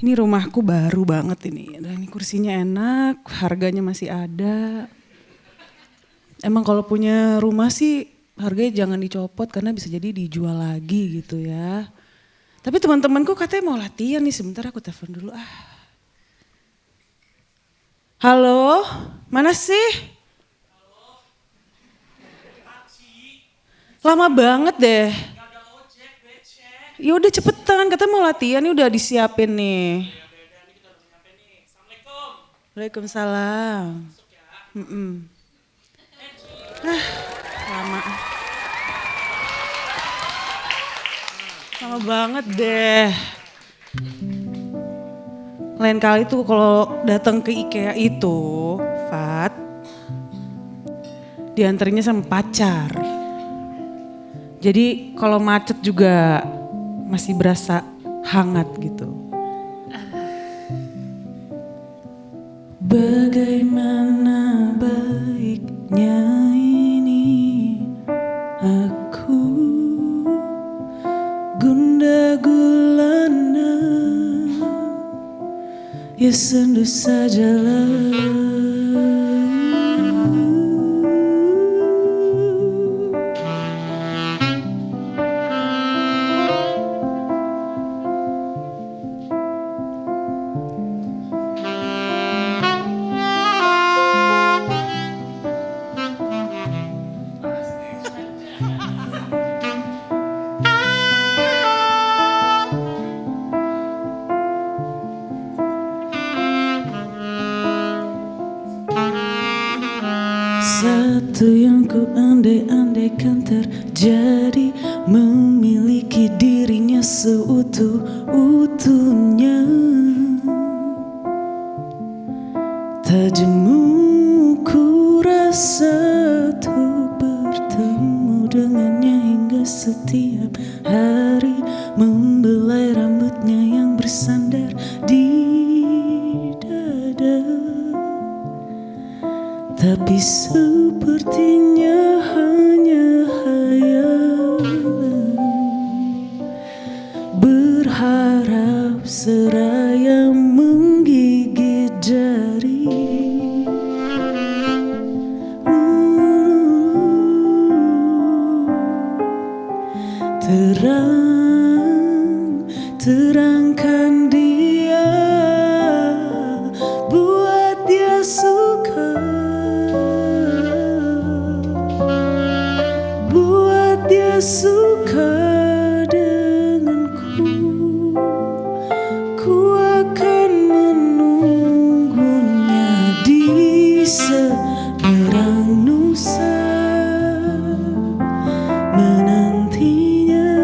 Ini rumahku baru banget ini. Dan ini kursinya enak, harganya masih ada. Emang kalau punya rumah sih harganya jangan dicopot karena bisa jadi dijual lagi gitu ya. Tapi teman-temanku katanya mau latihan nih, sebentar aku telepon dulu ah. Halo, mana sih? Lama banget deh. Ya udah cepetan, katanya mau latihan nih udah disiapin nih. Waalaikumsalam. Lama. Lama banget deh. Lain kali tuh kalau datang ke IKEA itu, Fat, diantarnya sama pacar. Jadi kalau macet juga masih berasa hangat gitu. Bagaimana baiknya ini aku gundah gulana, ya sendu sajalah. Satu yang ku andai-andaikan terjadi, memiliki dirinya seutuh-utuhnya. Tak jemu ku rasa untuk bertemu dengannya hingga setiap hari membelai rambutnya yang bersandar di dada. Tapi sepertinya hanya hayalan, berharap seraya menggigit jari. Terangkan dia, buat dia suka. Buat dia suka denganku, ku akan menunggunya di seberang nusa, menantinya.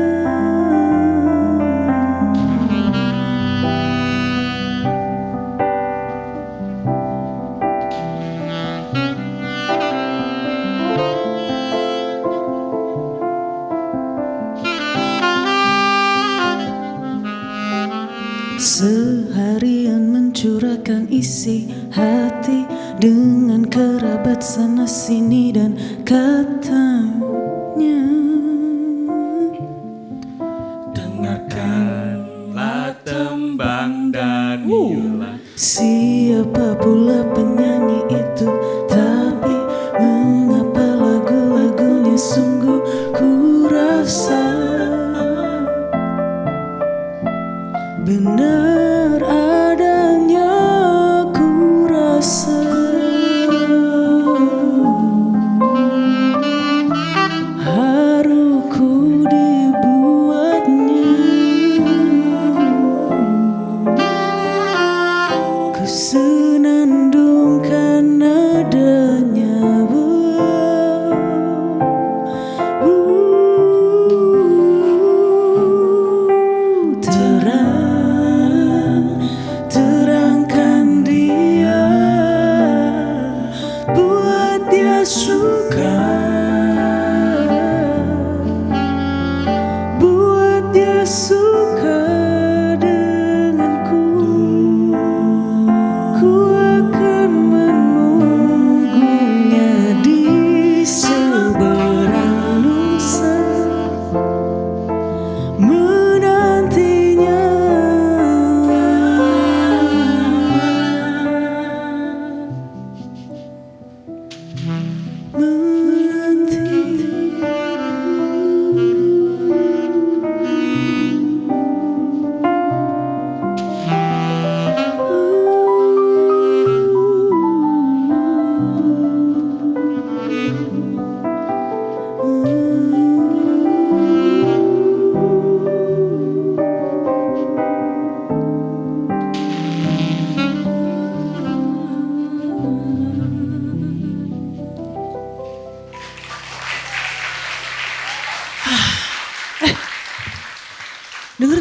Seharian mencurahkan isi hati dengan kerabat sana sini dan katanya, dengarkanlah tembang Danila. Siapa pula penyanyi itu, tapi mengapa lagu-lagunya sungguh ku rasa benar adanya, ku rasa haruku dibuatnya. Ku senandungkan nadanya. Terangkan dia, buat dia suka. Buat dia suka denganku, ku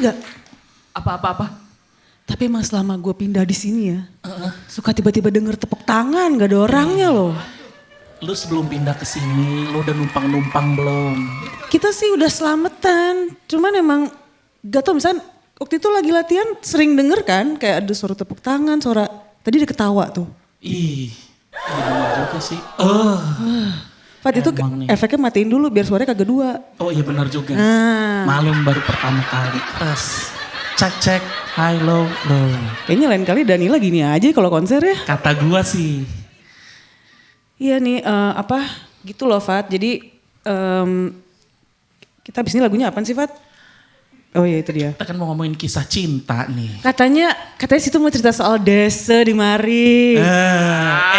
gak? Apa? Tapi emang selama gue pindah di sini ya, suka tiba-tiba denger tepuk tangan, gak ada orangnya loh. Lu sebelum pindah ke sini, lu udah numpang-numpang belum? Kita sih udah selamatan, cuman emang gak tau misalnya waktu itu lagi latihan sering denger kan, kayak ada suara tepuk tangan, suara, tadi ada ketawa tuh. Ih, bener juga sih. Fat itu Emang nih. efeknya matiin dulu biar suaranya kagak dua. Oh iya benar juga. Nah, Malum baru pertama kali. Tes. Cek, high, low. kayaknya lain kali Danila gini aja kalau konser ya. Kata gua sih. Iya nih, gitu loh Fat. Jadi kita abis ini lagunya apaan sih Fat? Oh iya itu dia. Kita kan mau ngomongin kisah cinta nih. Katanya situ mau cerita soal desa di mari.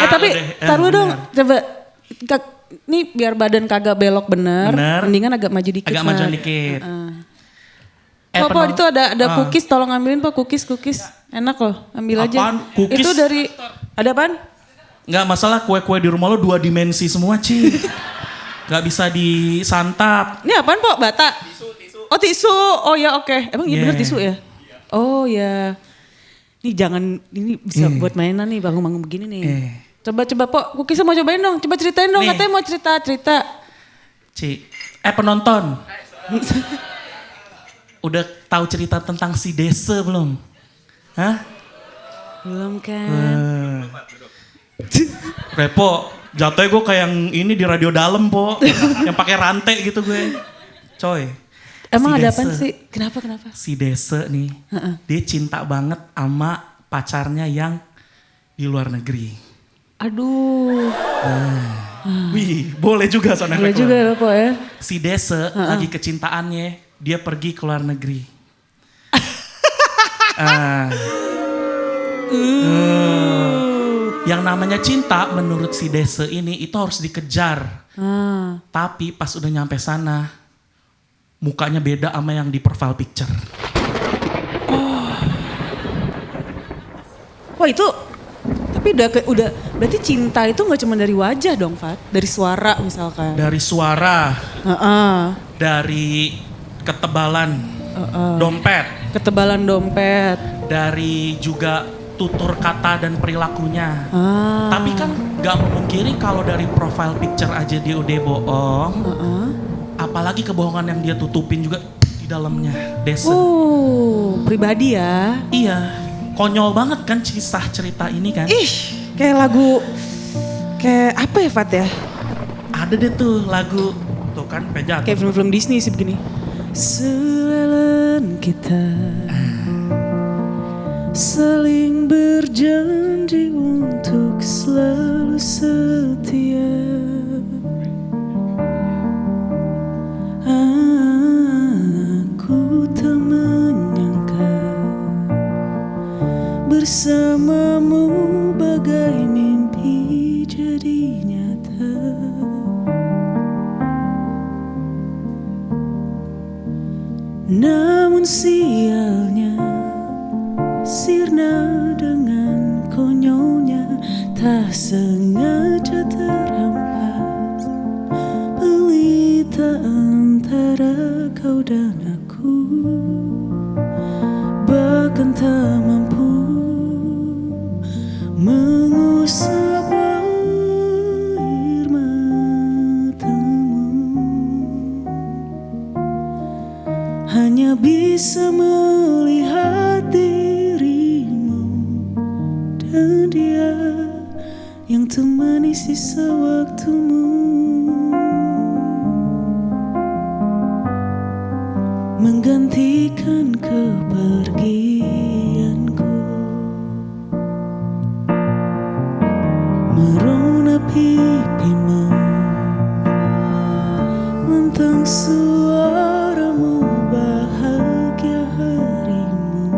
Tapi taruh dong, coba nih biar badan kagak belok bener. Mendingan agak maju dikit. Agak maju dikit. Pok, itu ada cookies, tolong ambilin Pok cookies. Enak loh, ambil aja. Apaan? Cookies? Itu dari, ada apaan? Nggak masalah kue-kue di rumah lo 2 dimensi semua Ci. Nggak bisa disantap. Ini apaan Pok? Bata? Tisu. Oh tisu, oh ya oke. Emang iya bener tisu ya? Oh ya. Nih jangan, ini bisa buat mainan nih, bangun-bangun begini nih. Coba Pok, cookiesnya mau cobain dong. Coba ceritain dong, Nih. katanya mau cerita. Ci, penonton. Udah tahu cerita tentang si Desa belum? Hah? Belum kan? Repo, jatuhnya gue kayak yang ini di radio dalam Po. Yang pakai rantai gitu gue. Coy. Emang si ada Desa, apaan sih? Kenapa? Si Desa nih, dia cinta banget sama pacarnya yang di luar negeri. Aduh. Wih, boleh juga sound Boleh effect juga lo. ya Pok ya. Si Desa lagi kecintaannya, dia pergi ke luar negeri. Yang namanya cinta menurut si Desa ini itu harus dikejar. Tapi pas udah nyampe sana, mukanya beda sama yang di profile picture. Wah itu, tapi udah berarti cinta itu nggak cuma dari wajah dong Fat, dari suara misalkan. Dari suara, Heeh. dari ketebalan dompet, Ketebalan dompet. dari juga tutur kata dan perilakunya. Tapi kan gak memungkiri kalau dari profile picture aja dia udah bohong. Apalagi kebohongan yang dia tutupin juga di dalamnya. Desa. Pribadi ya. Iya, konyol banget kan kisah cerita ini kan. Ih, kayak lagu, kayak apa ya Fat ya? Ada deh tuh lagu, tuh kan pejat. Kayak film-film Disney sih begini. Selalu kita saling berjanji untuk selalu setia. Aku tak menyangka bersamamu bagai mimpi jadi nyata. Namun sialnya sirna dengan konyolnya, tak sengaja terhempas pelita antara kau dan aku. Bahkan tak mampu mengusap air matamu, hanya bisa melihat dirimu dan dia yang temani sisa waktumu, menggantikan kepergianku. Merona pipimu, lantang suaramu, bahagia harimu.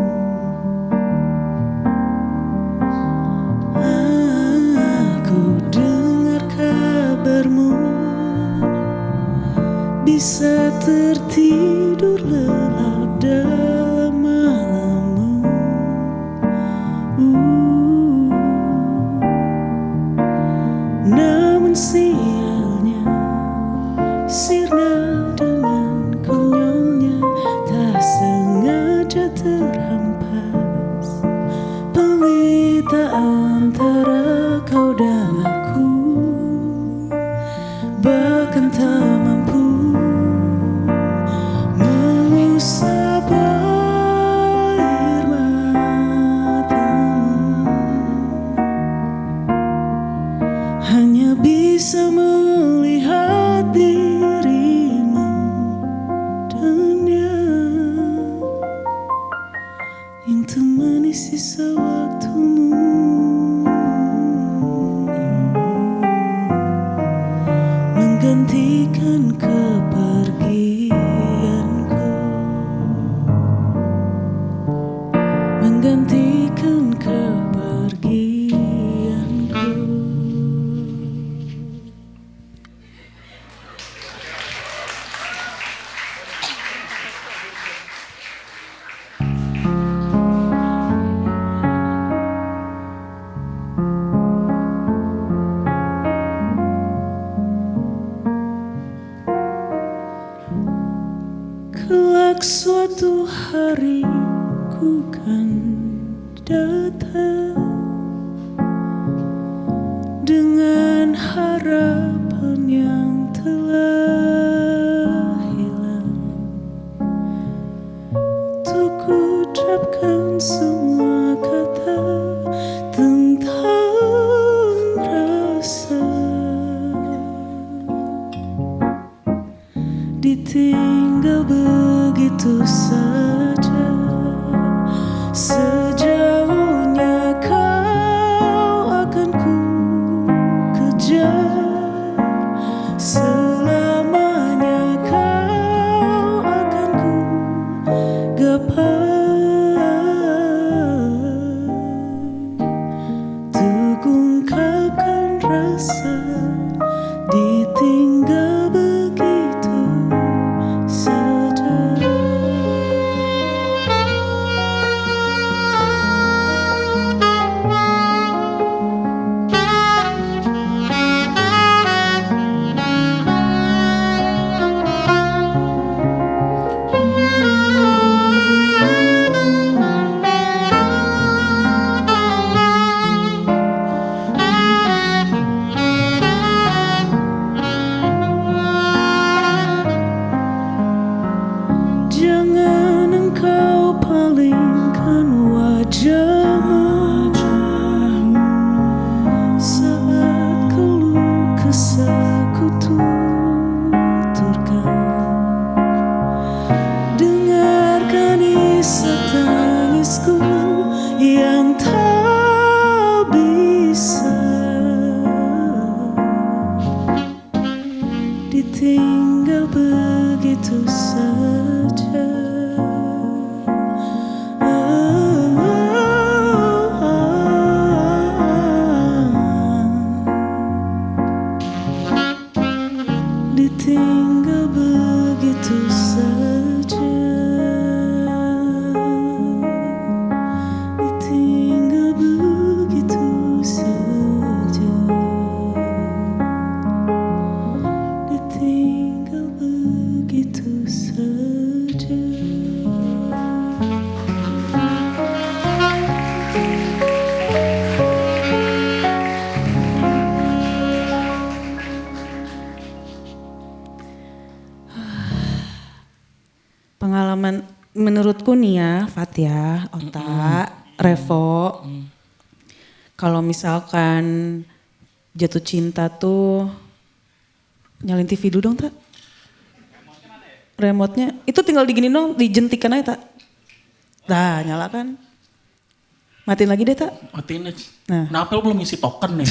Aku dengar kabarmu, bisa tertidur lelap dalam malammu. Namun sialnya sirna dengan konyolnya, tak sengaja cinta antara kau dan aku, bahkan tak mampu mengusap air matamu, hanya bisa melihat dirimu dan dia yang temani sisa waktumu, menggantikan kepergianku, menggantikan kepergianku. Kelak suatu hari ku kan datang dengan harapan yang telah hilang, untuk ucapkan semua kata tentang rasa. Ditinggal begitu saja, sejauhnya kau akan ku kejar, selamanya kau akan ku gapai, untuk ungkapkan rasa ditinggal begitu saja. Jangan engkau palingkan wajahmu saat keluh kesahku tuturkan. Dengarkan isak tangisku yang tak bisa ditinggal begitu saja. Ditinggal begitu saja. Ditinggal begitu saja. Ditinggal begitu saja. Pengalaman menurutku nih ya, Fat ya, Ota, Revo, kalau misalkan jatuh cinta tuh nyalain TV dulu dong, Tak. Remote-nya itu tinggal digini dong, dijentikan aja, Tak. Dah, nyala kan. Matiin lagi deh, Tak. Matiin aja. Nah. Kenapa lu belum isi token nih?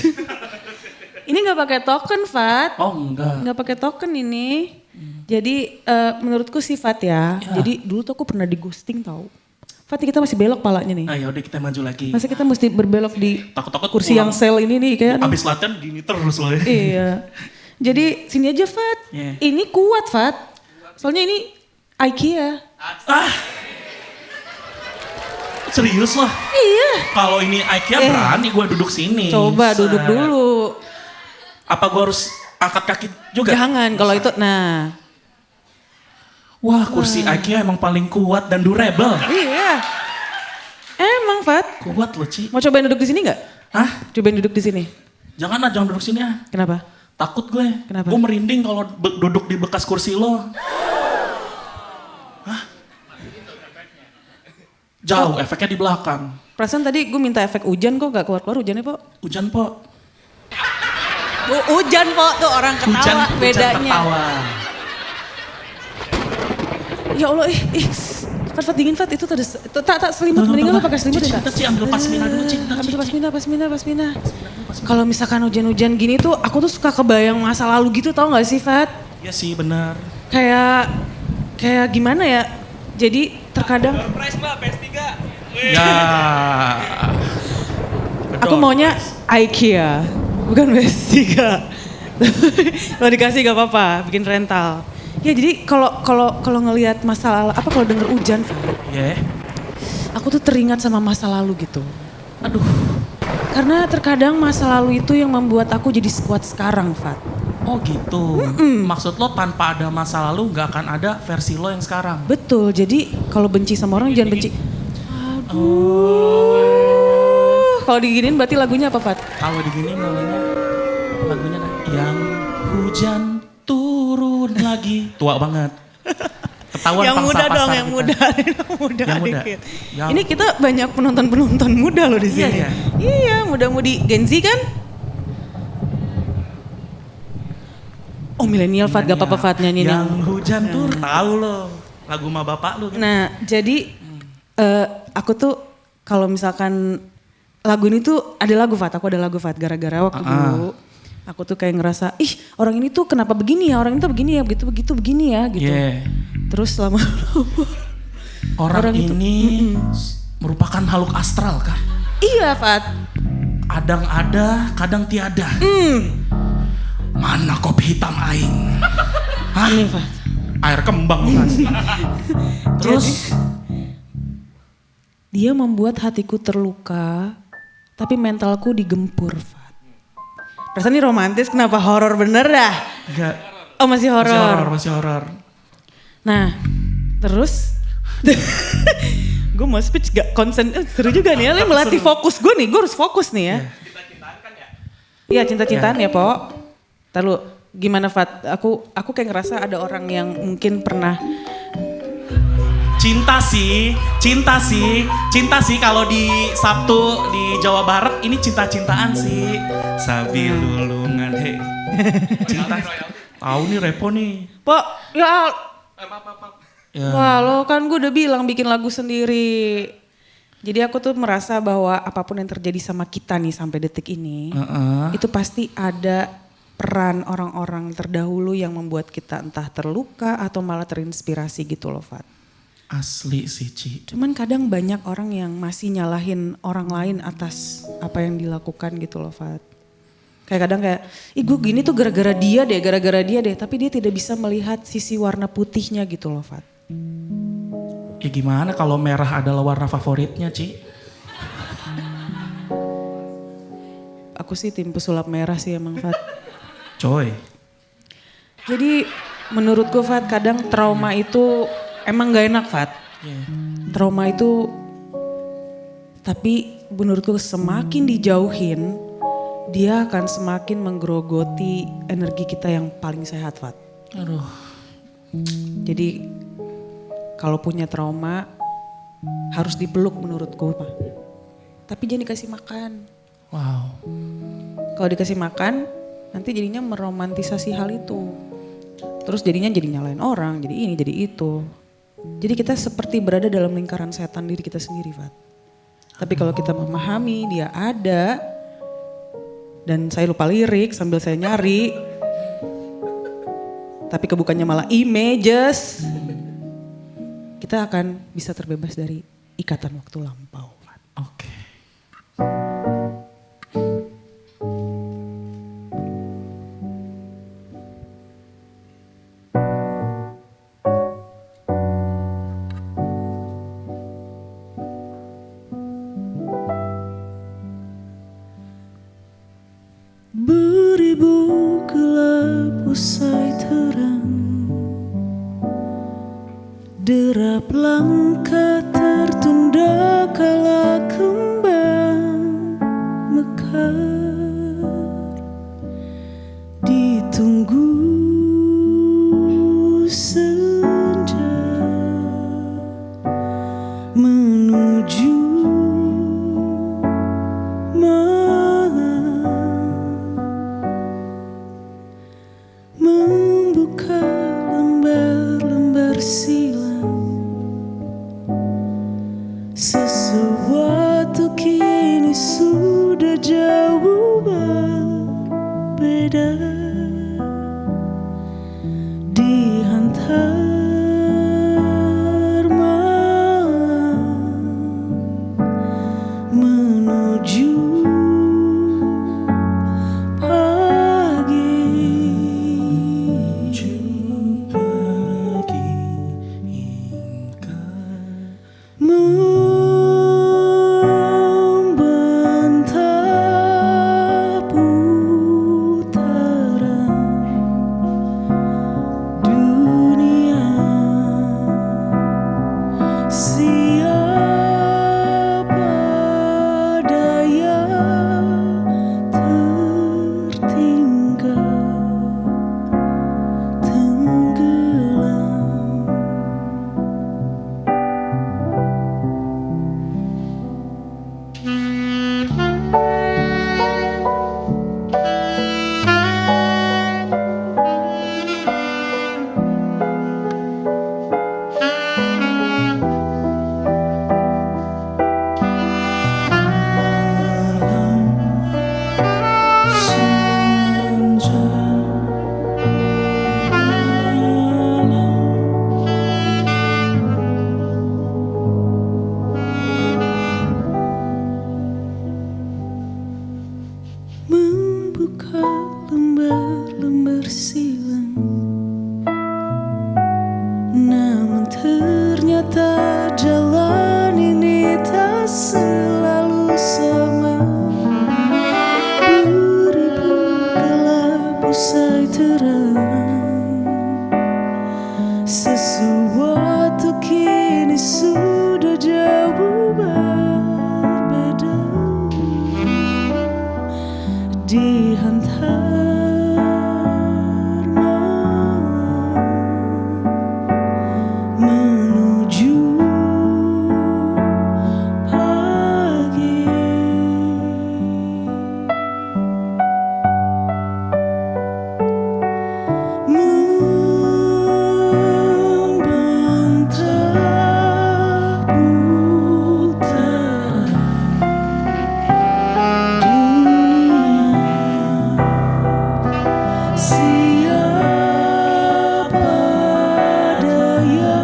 Ini nggak pakai token, Fat. Oh enggak. Nggak pakai token ini. Jadi menurutku sih Fat ya. Jadi dulu tuh aku pernah di ghosting tau. Fat kita masih belok palanya nih. Nah ya udah kita maju lagi. Masa kita mesti berbelok di Takut-takut kursi pulang. yang sel ini nih kayak. Abis latihan gini terus loh ya. Iya. Jadi sini aja Fat. Yeah. Ini kuat Fat. Soalnya ini IKEA. Ah. Serius loh? Iya. Kalau ini IKEA berani gue duduk sini. Coba duduk dulu. Apa gue harus angkat kaki juga? Jangan kalau itu, nah. Wah kursi IKEA emang paling kuat dan durable. Iya. Emang Fat. Kuat lo Ci. Mau cobain duduk di sini nggak? Hah? Cobain duduk di sini. Jangan duduk sini ah. Kenapa? Takut gue. Kenapa? Gue merinding kalau duduk di bekas kursi lo. Hah? Jauh, efeknya di belakang. Perasaan tadi gue minta efek hujan kok gak keluar-keluar hujannya Po. Hujan po. Hujan Po tuh orang ketawa bedanya. Hujan tertawa. Ya Allah Fat dingin Fat itu tak selimut mendingan lo pakai selimut ya. Cinta Ci, ambil pasmina dulu Ci. Ambil pasmina. Kalau misalkan hujan-hujan gini tuh aku tuh suka kebayang masa lalu gitu tau gak sih Fat? Iya sih benar. Kayak gimana ya? Jadi terkadang Surprise Mbak, PS3. Ya. aku maunya IKEA, bukan PS3. Kalau dikasih gak apa-apa, bikin rental. Ya jadi kalau ngelihat masa lalu, kalau denger hujan, Iya. aku tuh teringat sama masa lalu gitu. Aduh. Karena terkadang masa lalu itu yang membuat aku jadi sekuat sekarang, Fat. Oh gitu. Maksud lo tanpa ada masa lalu gak akan ada versi lo yang sekarang? Betul, jadi kalau benci sama orang jangan benci. Kalau diginin berarti lagunya apa, Fat? Kalau digini namanya lagunya yang hujan turun lagi. Tua banget. Ketahuan Yang pangsa muda pasar dong, yang kita. muda. Yang muda. Dikit. Yang- Ini kita banyak penonton muda loh di Iya, sini. iya. Iya, muda-mudi Gen Z kan? Oh milenial Fat, gak apa-apa Fat nyanyi Yang hujan turun. Tahu lo. Lagu sama bapak lo kan? Nah jadi aku tuh kalau misalkan lagu ini tuh ada lagu Fat, aku ada lagu Fat gara-gara waktu dulu. Aku tuh kayak ngerasa, orang ini tuh kenapa begini ya, orang ini tuh begini ya, begitu begini ya gitu. Yeah. Terus lama-lama Orang itu, ini merupakan makhluk astral kan? iya Fat. Kadang ada, kadang tiada. Mana kopi hitam aing? Hah? Aneh Fat. Air kembang kan? Terus? Dia membuat hatiku terluka, tapi mentalku digempur Fat. Perasaan ini romantis, kenapa horor bener dah? Enggak. Oh masih horor. Masih horor. Nah, terus gue mau speech gak konsen, seru juga nih ya, lo melatih fokus gue nih, gue harus fokus nih ya. Cinta-cintaan kan ya? Iya cinta-cintaan ya Po. Ntar lu, gimana Fat? Aku kayak ngerasa ada orang yang mungkin pernah. Cinta sih kalau di Sabtu di Jawa Barat ini cinta-cintaan sih. Sabi lulungan hei. Cinta. Tahu nih Repo nih. Po, ya Maaf. Ya. wah lo kan gue udah bilang bikin lagu sendiri. Jadi aku tuh merasa bahwa apapun yang terjadi sama kita nih sampai detik ini. Itu pasti ada peran orang-orang terdahulu yang membuat kita entah terluka atau malah terinspirasi gitu loh Fat. Asli sih Ci. Cuman kadang banyak orang yang masih nyalahin orang lain atas apa yang dilakukan gitu loh Fat. Kayak kadang kayak, gue gini tuh gara-gara dia deh. Tapi dia tidak bisa melihat sisi warna putihnya gitu loh Fat. Ya gimana kalau merah adalah warna favoritnya Ci? Aku sih tim pesulap merah sih emang Fat. Coy. Jadi menurut gue Fat kadang trauma itu emang gak enak Fat. Trauma itu, tapi menurut gue semakin dijauhin, dia akan semakin menggerogoti energi kita yang paling sehat Fat. Aduh. Jadi kalau punya trauma harus dipeluk menurutku Pak. Tapi jangan dikasih makan. Wow. Kalau dikasih makan nanti jadinya meromantisasi hal itu. Terus jadinya jadi nyalain orang, jadi ini, jadi itu. Jadi kita seperti berada dalam lingkaran setan diri kita sendiri, Fat. Tapi kalau kita memahami dia ada, dan saya lupa lirik sambil saya nyari, tapi kebukannya malah images, kita akan bisa terbebas dari ikatan waktu lampau, Fat. Oke. Beribu gelap usai terang, derap langkah tertunda kala jauh berbeda, dihantar malam menuju pagi. Membentang putaran dunia, siapa daya tertinggal tenggelam. Membuka lembar-lembar silam, namun ternyata jalan ini tak selalu sama. Beribu gelap usai terang, sesuatu kini sudah jauh berbeda, dihantar malam menuju pagi. Membentang putaran siapa daya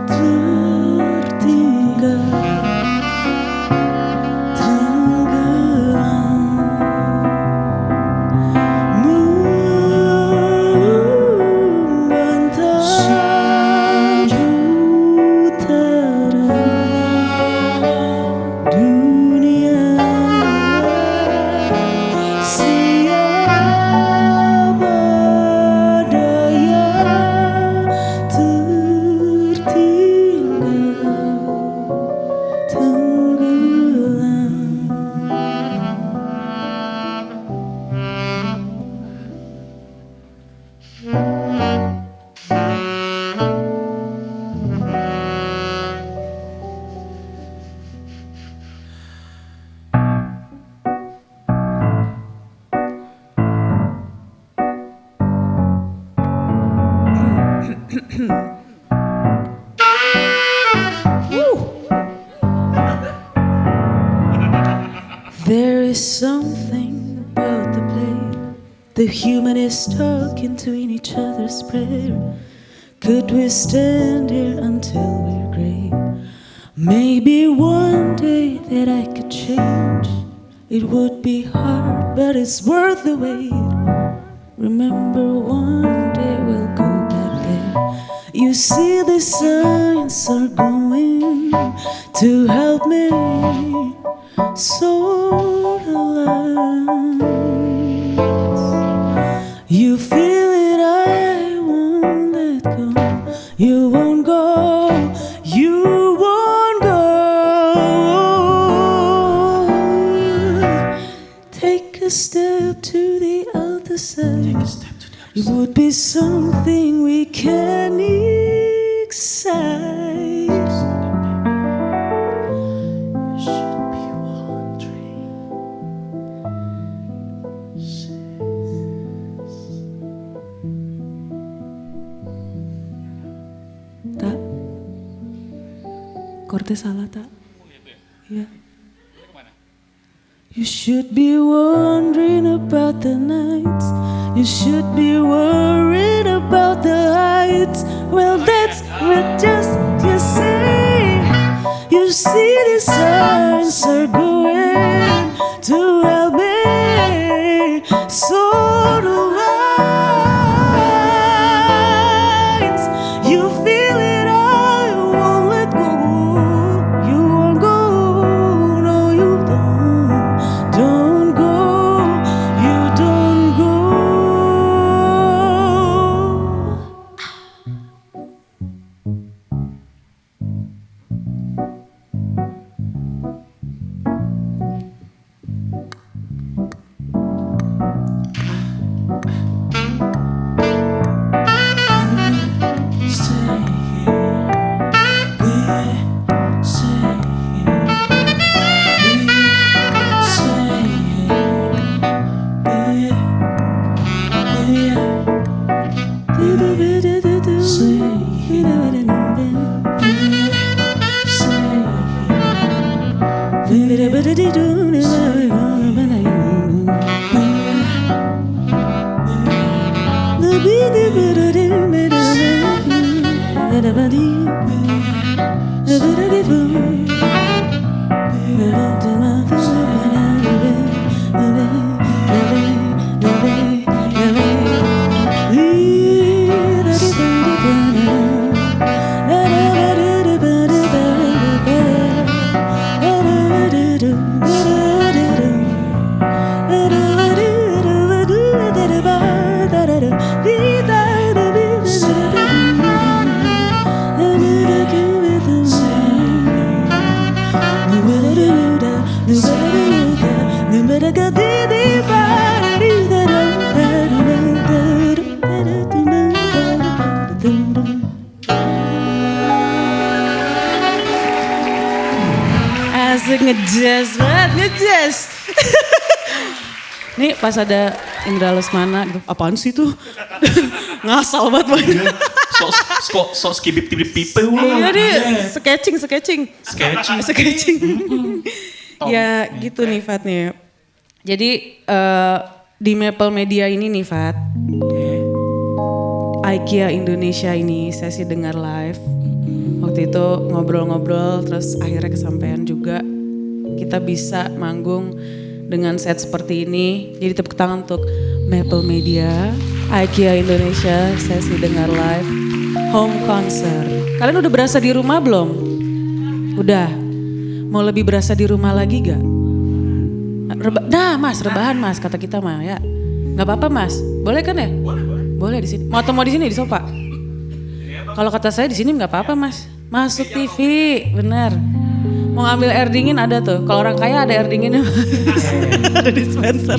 tertinggal tenggelam. Membentang putaran dunia, siapa daya tertinggal tenggelam. There is something about the play, the human is talking to in each other's prayer. Could we stand here until we're gray? Maybe one day that I could change. It would be hard, but it's worth the wait. Remember, one day we'll go back there. You see, the signs are going to help me sort the lines. You feel it, I won't let go. You won't go, you won't go. Take a step to the other side. It would be something we can excite. Should be wondering. Tak, chordnya salah tak? Iya. You should be wondering about the nights. You should be worried about the heights. Well, that's what just you say. You see the signs are going to help me. So do lines. You feel it all, you won't let go. You won't go, no you don't go, you don't go. Asik ngejazz banget, ngejazz. Nih pas ada Indra Lesmana gitu, apaan sih tuh? Ngasal banget banget. Sok skibip-tibip pipe lo. Iya deh, sketching. Ya gitu nih Fat nih. Jadi di Maple Media ini nih Fat, IKEA Indonesia ini sesi dengar live. Waktu itu ngobrol-ngobrol terus akhirnya kesampaian juga kita bisa manggung dengan set seperti ini. Jadi tepuk tangan untuk Maple Media, IKEA Indonesia sesi dengar live home concert. Kalian udah berasa di rumah belum? Udah. Mau lebih berasa di rumah lagi gak? Nah mas, rebahan mas kata kita mah ya. Gak apa-apa mas, boleh kan ya? Boleh di sini. Mau atau mau di sini di sofa? Kalau kata saya di sini nggak apa-apa mas. Masuk TV, bener. Mau ngambil air dingin ada tuh. Kalau orang kaya ada air dinginnya. Ada dispenser.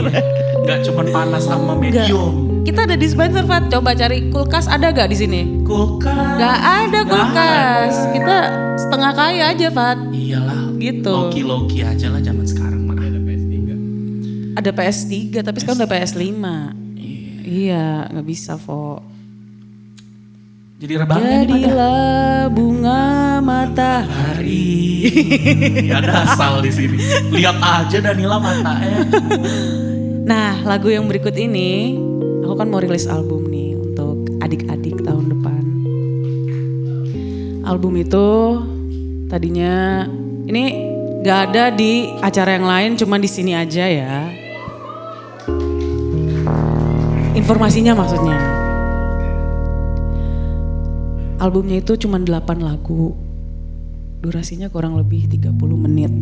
Gak cuma panas sama medium. Kita ada dispenser Fat. Coba cari kulkas ada gak di sini? Kulkas. Gak ada kulkas. Kita setengah kaya aja Fat. Iyalah. Gitu. Loki aja lah zaman sekarang mah. Ada PS3 tapi sekarang udah PS5. Iya, nggak bisa Fo. Jadi rebahannya Jadilah bunga matahari. Ada asal di sini. Lihat aja Danila matanya. Nah, lagu yang berikut ini, aku kan mau rilis album nih untuk adik-adik tahun depan. Album itu tadinya ini gak ada di acara yang lain, cuma di sini aja ya. Informasinya maksudnya. Albumnya itu cuma 8 lagu. Durasinya kurang lebih 30 menit.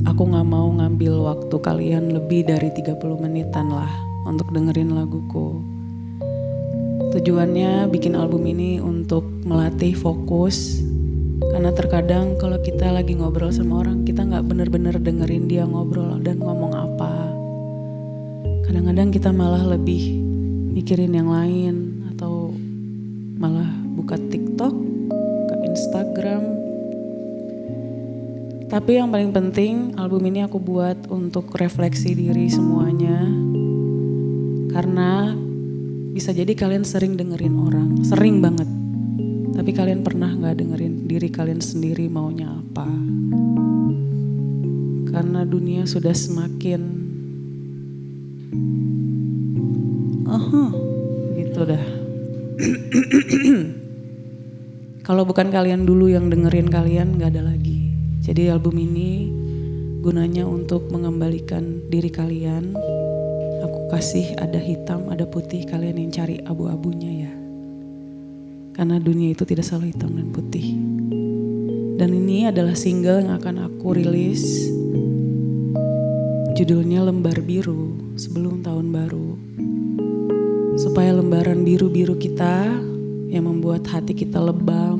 Aku gak mau ngambil waktu kalian lebih dari 30 menitan lah untuk dengerin laguku. Tujuannya bikin album ini untuk melatih fokus. Karena terkadang kalau kita lagi ngobrol sama orang, kita gak bener-bener dengerin dia ngobrol dan ngomong apa. Kadang-kadang kita malah lebih mikirin yang lain atau malah buka TikTok, ke Instagram. Tapi yang paling penting album ini aku buat untuk refleksi diri semuanya. Karena bisa jadi kalian sering dengerin orang, sering banget. Tapi kalian pernah gak dengerin diri kalian sendiri maunya apa? karena dunia sudah semakin gitu dah. Kalau bukan kalian dulu yang dengerin kalian gak ada lagi. Jadi album ini gunanya untuk mengembalikan diri kalian. Aku kasih ada hitam, ada putih, kalian yang cari abu-abunya ya. Karena dunia itu tidak selalu hitam dan putih. Dan ini adalah single yang akan aku rilis. Judulnya Lembar Biru sebelum tahun baru. Supaya lembaran biru-biru kita yang membuat hati kita lebam,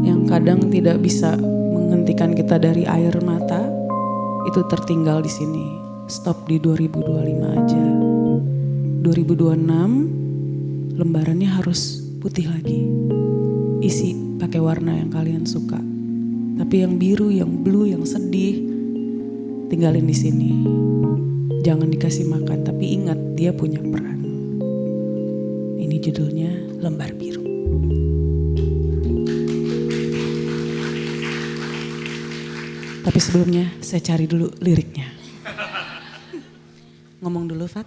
yang kadang tidak bisa menghentikan kita dari air mata, itu tertinggal di sini. Stop di 2025 aja. 2026 lembarannya harus putih lagi. Isi pakai warna yang kalian suka. Tapi yang biru, yang blue, yang sedih tinggalin di sini. Jangan dikasih makan, tapi ingat dia punya peran. Ini judulnya Lembar Biru. Tapi sebelumnya saya cari dulu liriknya. Ngomong dulu, Fat.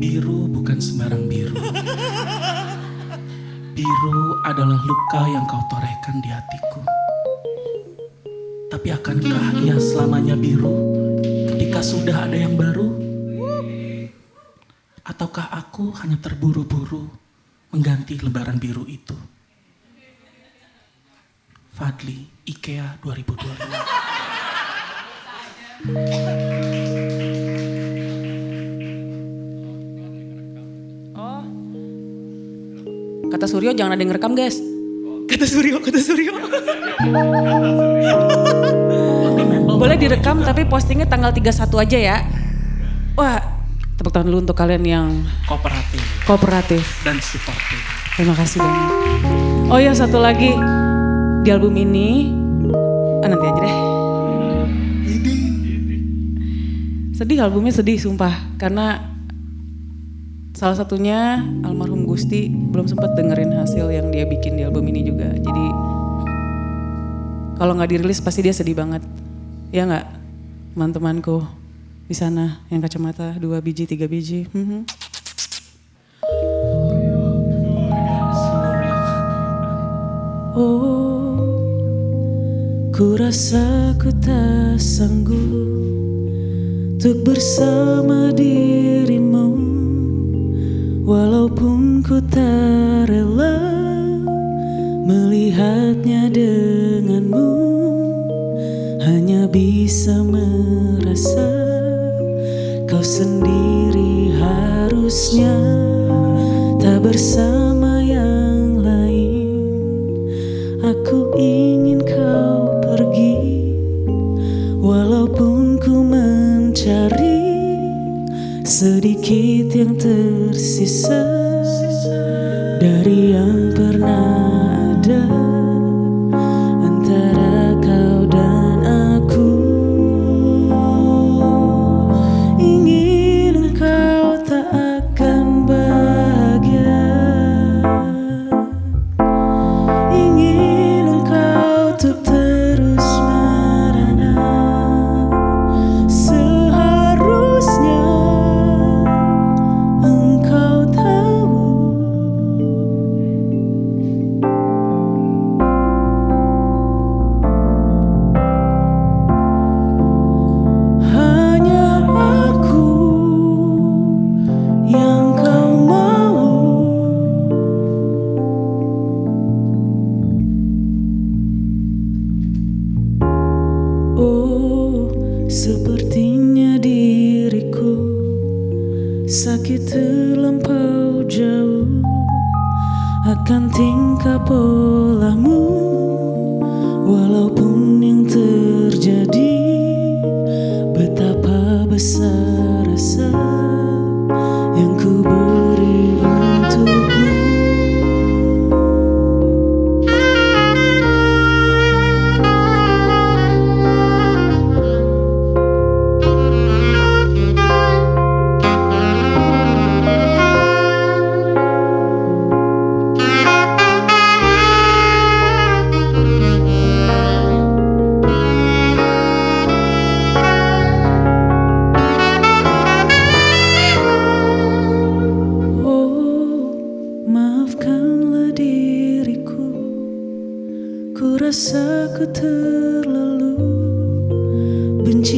Biru bukan sembarang biru. Biru adalah luka yang kau torehkan di hatiku. Tapi akankah ia selamanya biru ketika sudah ada yang baru? Ataukah aku hanya terburu-buru mengganti lembaran biru itu? Fadli, IKEA 2025. Kata Suryo jangan ada yang ngerekam, guys. Kata Suryo. Boleh direkam tapi postingnya tanggal 31 aja ya. Wah, tepuk tangan dulu untuk kalian yang kooperatif dan suportif. Terima kasih banyak. Oh ya, satu lagi di album ini, nanti aja deh. Sedih, albumnya sedih sumpah, karena salah satunya almarhum Gusti belum sempat dengerin hasil yang dia bikin di album ini juga. Jadi kalau nggak dirilis pasti dia sedih banget, ya nggak, teman-temanku di sana yang kacamata 2 biji 3 biji. Oh, ku rasa ku tak sanggup untuk bersama dirimu, walaupun ku tak rela melihatnya denganmu, hanya bisa merasa kau sendiri harusnya tak bersama yang lain. Aku ingin kau pergi, walaupun ku mencari sedikit yang tersisa dari yang pernah ada antara kau dan aku. Ingin kau tak akan bahagia, ingin engkau untuk terus merana. Seharusnya engkau tahu, hanya aku yang kau mau. Oh, sepertinya diriku sakit terlampau jauh akan tingkah polamu, walaupun yang terjadi betapa besar rasa yang ku beri untukmu.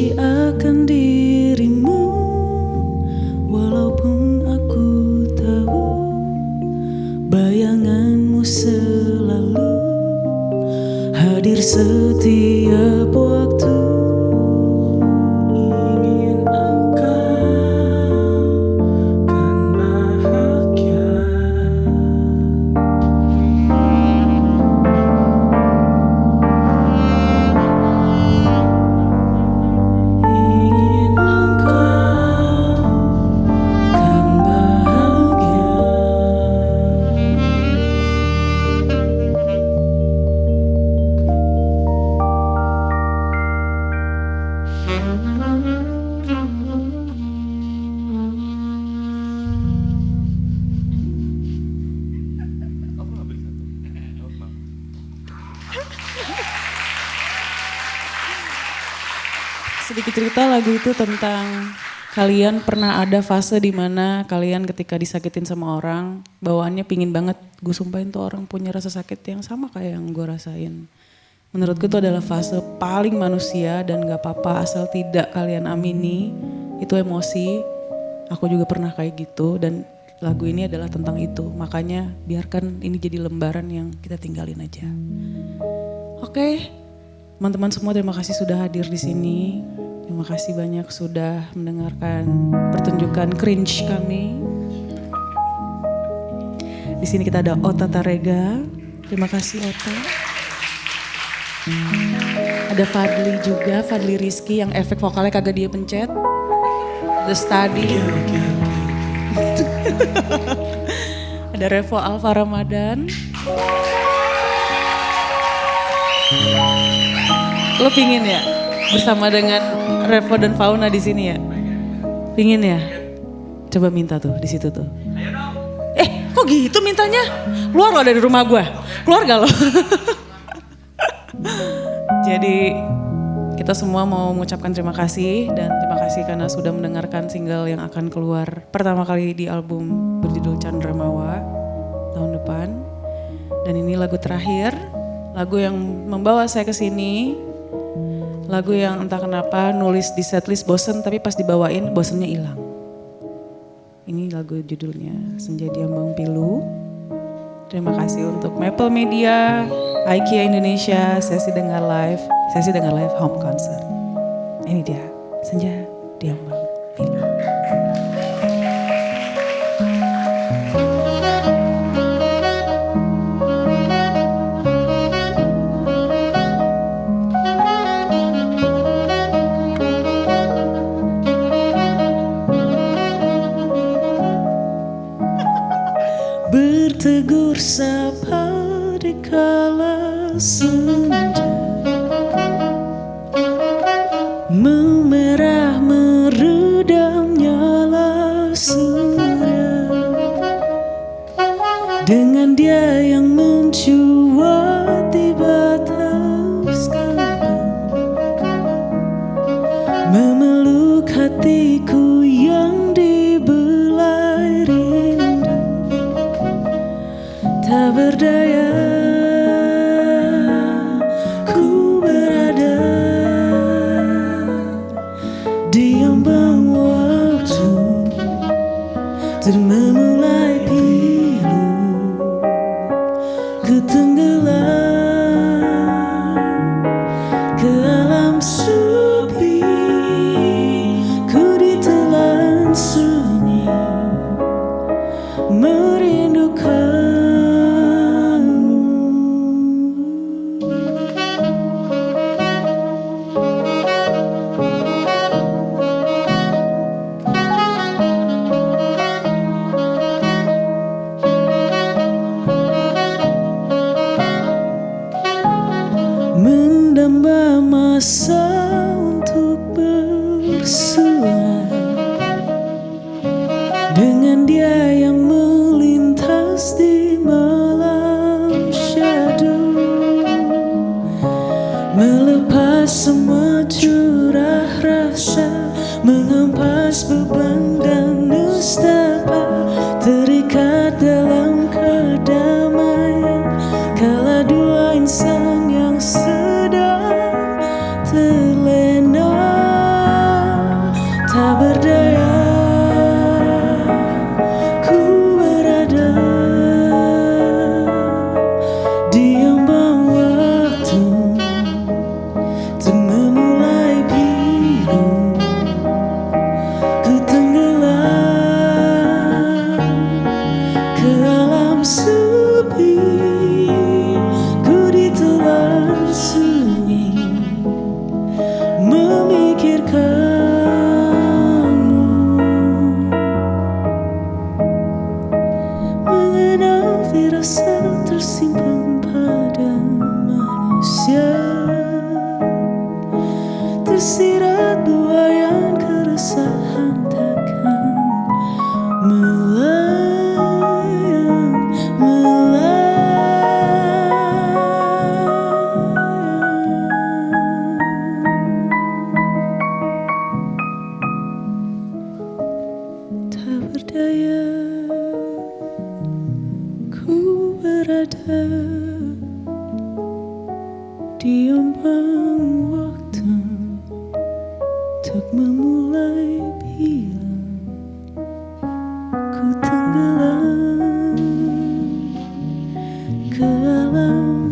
benci akan dirimu, walaupun aku tahu bayanganmu selalu hadir setiap waktu. Ingin engkau kan bahagia. Ingin engkau kan bahagia. Aku nggak beli satu. Oh, maaf. Sedikit cerita, lagu itu tentang kalian pernah ada fase di mana kalian ketika disakitin sama orang, bawaannya pingin banget gue sumpahin tuh orang punya rasa sakit yang sama kayak yang gue rasain. Menurutku itu adalah fase paling manusia dan gak apa-apa asal tidak kalian amini. Itu emosi, aku juga pernah kayak gitu dan lagu ini adalah tentang itu. Makanya biarkan ini jadi lembaran yang kita tinggalin aja. Oke, teman-teman semua terima kasih sudah hadir di sini. Terima kasih banyak sudah mendengarkan pertunjukan cringe kami. Di sini kita ada Ota Tarega. Terima kasih Ota. Ada Fadli juga, Fadli Rizky yang efek vokalnya kagak dia pencet. The Study. Ada Revo Alfa Ramadan. Lo pingin ya bersama dengan Revo dan Fauna di sini ya? Pingin ya? Coba minta tuh di situ tuh. Ayo dong. Kok gitu mintanya? Keluar lo dari rumah gue. Keluar gak lo? Jadi kita semua mau mengucapkan terima kasih dan terima kasih karena sudah mendengarkan single yang akan keluar pertama kali di album berjudul Chandra Mawa tahun depan. Dan ini lagu terakhir, lagu yang membawa saya ke sini. Lagu yang entah kenapa nulis di setlist bosen tapi pas dibawain bosennya hilang. Ini lagu judulnya Senja Diambang Pilu. Terima kasih untuk Maple Media, IKEA Indonesia, Sesi Dengar Live Home Concert. Ini dia, Senja Diambang Pilu. Bertegur sapa di kala senja, memerah meredam nyala surya, dengan dia yang mencuat di batas kambang, memeluk hatiku yang dibelai rindu. Tak berdaya ku berada di ambang waktu, termemulai pilu ku tenggelam ke alam sepi, ku ditelan sunyi merindukan. untuk memulai bilang ku tenggelam ke alam